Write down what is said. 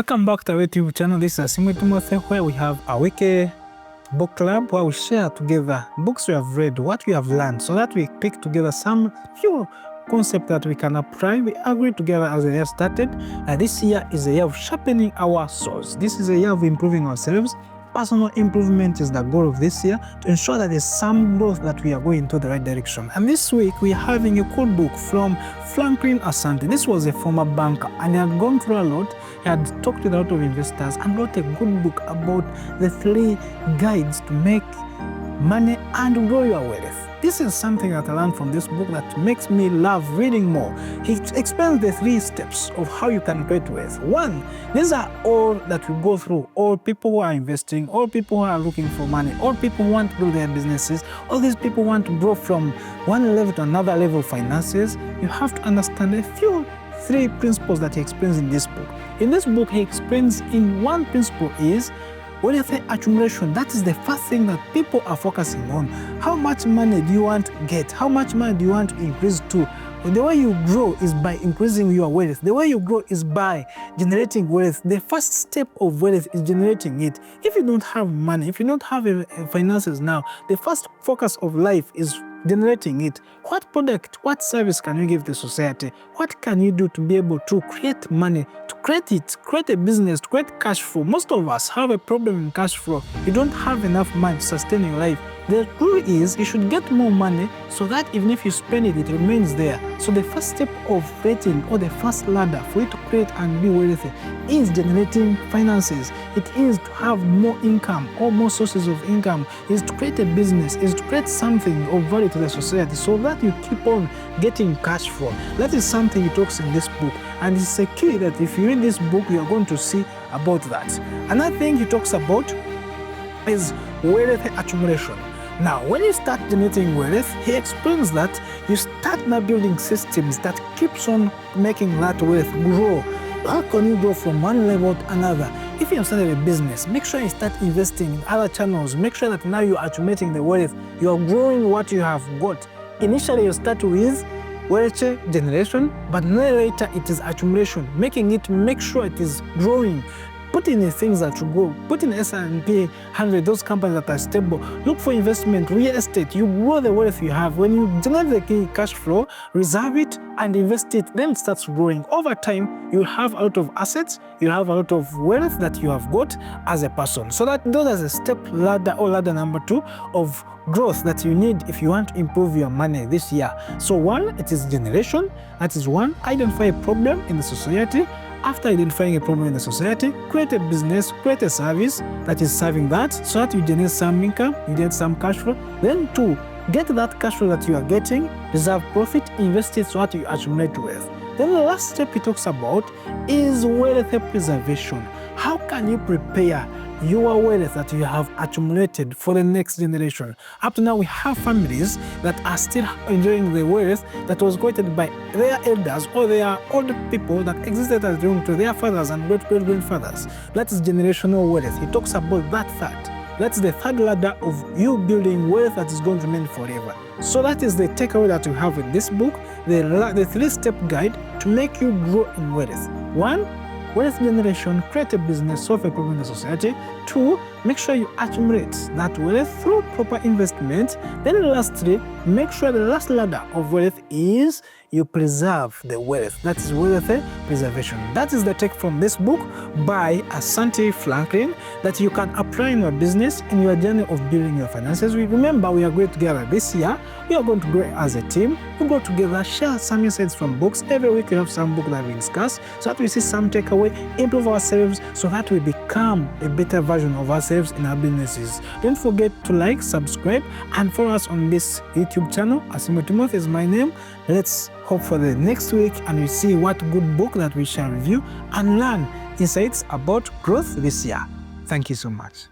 Welcome back to our YouTube channel. This is Timothy, where we have a weekly book club where we share together books we have read, what we have learned, so that we pick together some few concepts that we can apply. We agree together as the year started. This year is a year of sharpening our souls. This is a year of improving ourselves. Personal improvement is the goal of this year, to ensure that there's some growth, that we are going to the right direction. And this week we are having a cool book from Franklin Asante. This was a former banker and he had gone through a lot. He had talked with a lot of investors and wrote a good book about the 3 guides to make money and grow your wealth. This is something that I learned from this book that makes me love reading more. He explains the 3 steps of how you can create wealth. 1, these are all that we go through. All people who are investing, all people who are looking for money, all people who want to build their businesses, all these people want to grow from one level to another level of finances. You have to understand a few 3 principles that he explains in this book. In this book, he explains in one principle is wealth accumulation. That is the first thing that people are focusing on. How much money do you want to get? How much money do you want to increase to? The way you grow is by increasing your wealth. The way you grow is by generating wealth. The first step of wealth is generating it. If you don't have money, if you don't have finances now, the first focus of life is generating it. What product, what service can you give to society? What can you do to be able to create money, to create it, create a business, to create cash flow? Most of us have a problem in cash flow. You don't have enough money to sustain your life. The truth is, you should get more money so that even if you spend it, it remains there. So the first step of creating, or the first ladder for you to create and be wealthy, is generating finances. It is to have more income or more sources of income, is to create a business, is to create something of value to the society so that you keep on getting cash flow. That is something he talks in this book. And it's a key that if you read this book, you are going to see about that. Another thing he talks about is wealth accumulation. Now, when you start generating wealth, he explains that you start now building systems that keeps on making that wealth grow. How can you go from one level to another? If you have started a business, make sure you start investing in other channels. Make sure that now you are accumulating the wealth. You are growing what you have got. Initially, you start with wealth generation, but then later it is accumulation, make sure it is growing. Put in the things that you go. Put in S&P 100, those companies that are stable. Look for investment, real estate. You grow the wealth you have. When you generate the cash flow, reserve it and invest it, then it starts growing. Over time, you'll have a lot of assets, you'll have a lot of wealth that you have got as a person. So that those are the step ladder, or ladder number 2 of growth that you need if you want to improve your money this year. So 1, it is generation. That is 1, identify a problem in the society. After identifying a problem in the society, create a business, create a service that is serving that, so that you generate some income, you get some cash flow. Then 2, get that cash flow that you are getting, reserve profit, invest it so that you accumulate wealth. Then the last step he talks about is wealth preservation. How can you prepare your wealth that you have accumulated for the next generation? Up to now, we have families that are still enjoying the wealth that was created by their elders or their older people that existed as belonging to their fathers and great-great-grandfathers. That is generational wealth. He talks about that fact. That's the 3rd ladder of you building wealth that is going to remain forever. So that is the takeaway that we have in this book, the 3-step guide to make you grow in wealth. 1, wealth generation, create a business, solve a problem in the society. 2, make sure you accumulate that wealth through proper investment. Then lastly, make sure the last ladder of wealth is you preserve the wealth. That is wealth preservation. That is the take from this book by Asante Franklin that you can apply in your business, in your journey of building your finances. Remember, we are going together this year. We are going to grow as a team. We go together, share some insights from books. Every week we have some book that we discuss so that we see some takeaway, improve ourselves so that we become a better version of ourselves in our businesses. Don't forget to like, subscribe, and follow us on this YouTube channel. Timothy is my name. Let's hope for the next week and we see what good book that we shall review and learn insights about growth this year. Thank you so much.